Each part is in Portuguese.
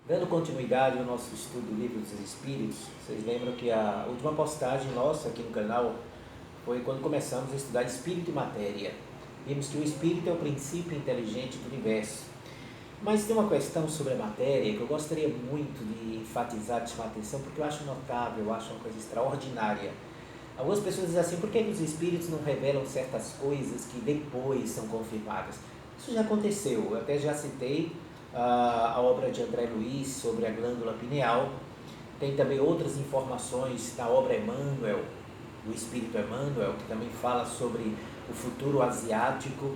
Dando continuidade ao nosso estudo do Livro dos Espíritos, vocês lembram que a última postagem nossa aqui no canal foi quando começamos a estudar Espírito e Matéria. Vimos que o Espírito é o princípio inteligente do universo. Mas tem uma questão sobre a matéria que eu gostaria muito de enfatizar, de chamar a atenção, porque eu acho notável, eu acho uma coisa extraordinária. Algumas pessoas dizem assim, por que os Espíritos não revelam certas coisas que depois são confirmadas? Isso já aconteceu, eu até já citei a obra de André Luiz sobre a glândula pineal. Tem também outras informações da obra Emmanuel, do Espírito Emmanuel, que também fala sobre o futuro asiático.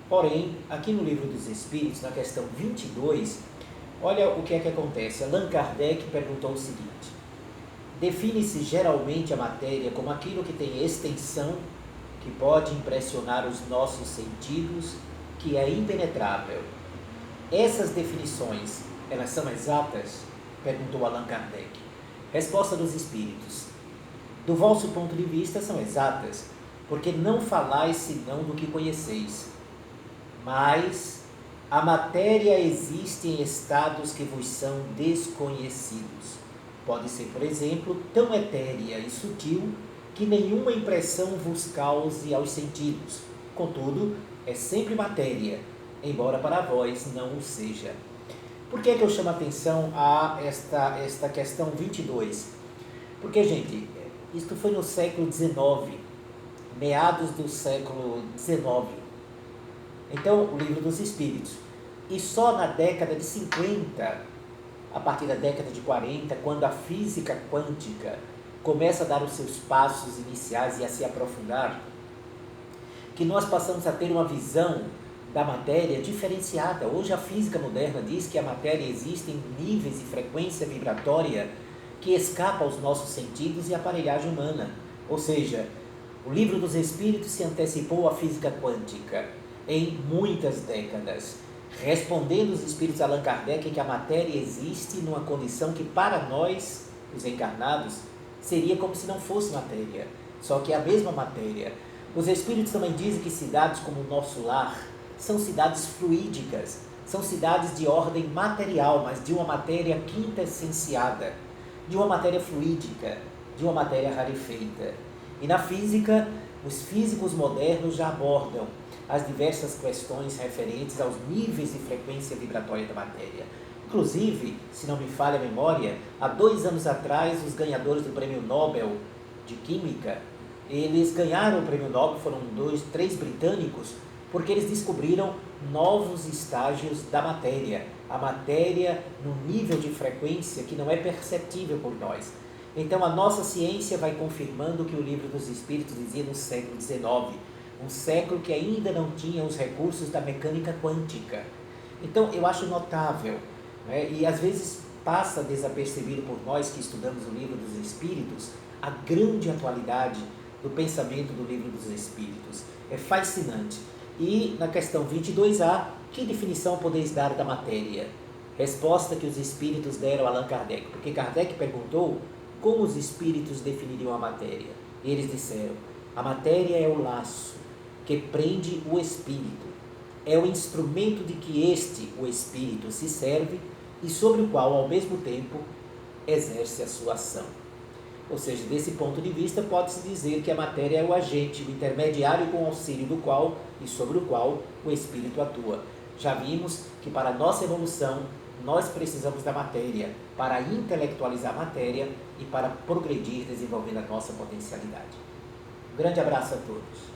Porém, aqui no Livro dos Espíritos, na questão 22, olha o que é que acontece. Allan Kardec perguntou o seguinte: define-se geralmente a matéria como aquilo que tem extensão, que pode impressionar os nossos sentidos, que é impenetrável. Essas definições, elas são exatas? Perguntou Allan Kardec. Resposta dos Espíritos: do vosso ponto de vista são exatas, porque não falais senão do que conheceis. Mas a matéria existe em estados que vos são desconhecidos. Pode ser, por exemplo, tão etérea e sutil que nenhuma impressão vos cause aos sentidos. Contudo, é sempre matéria, embora para vós não o seja. Por que é que eu chamo a atenção a esta questão 22? Porque, gente, isto foi no século XIX, meados do século XIX. Então, o Livro dos Espíritos. E só na década de 50, a partir da década de 40, quando a física quântica começa a dar os seus passos iniciais e a se aprofundar, que nós passamos a ter uma visão da matéria diferenciada. Hoje a física moderna diz que a matéria existe em níveis de frequência vibratória que escapa aos nossos sentidos e à aparelhagem humana. Ou seja, o Livro dos Espíritos se antecipou à física quântica em muitas décadas, respondendo os Espíritos a Allan Kardec que a matéria existe numa condição que para nós, os encarnados, seria como se não fosse matéria, só que é a mesma matéria. Os Espíritos também dizem que cidades como o nosso lar são cidades fluídicas, são cidades de ordem material, mas de uma matéria quintessenciada, de uma matéria fluídica, de uma matéria rarefeita. E na física, os físicos modernos já abordam as diversas questões referentes aos níveis de frequência vibratória da matéria. Inclusive, se não me falha a memória, há 2 anos atrás, os ganhadores do Prêmio Nobel de Química, eles ganharam o Prêmio Nobel, foram 3 britânicos, porque eles descobriram novos estágios da matéria. A matéria num nível de frequência que não é perceptível por nós. Então, a nossa ciência vai confirmando o que o Livro dos Espíritos dizia no século XIX, um século que ainda não tinha os recursos da mecânica quântica. Então, eu acho notável, né? E às vezes passa desapercebido por nós que estudamos o Livro dos Espíritos, a grande atualidade do pensamento do Livro dos Espíritos. É fascinante. E na questão 22A, que definição podeis dar da matéria? Resposta que os Espíritos deram a Allan Kardec, porque Kardec perguntou como os Espíritos definiriam a matéria. E eles disseram: a matéria é o laço que prende o Espírito, é o instrumento de que o Espírito, se serve e sobre o qual, ao mesmo tempo, exerce a sua ação. Ou seja, desse ponto de vista, pode-se dizer que a matéria é o agente, o intermediário com auxílio do qual e sobre o qual o Espírito atua. Já vimos que para a nossa evolução, nós precisamos da matéria para intelectualizar a matéria e para progredir desenvolvendo a nossa potencialidade. Um grande abraço a todos.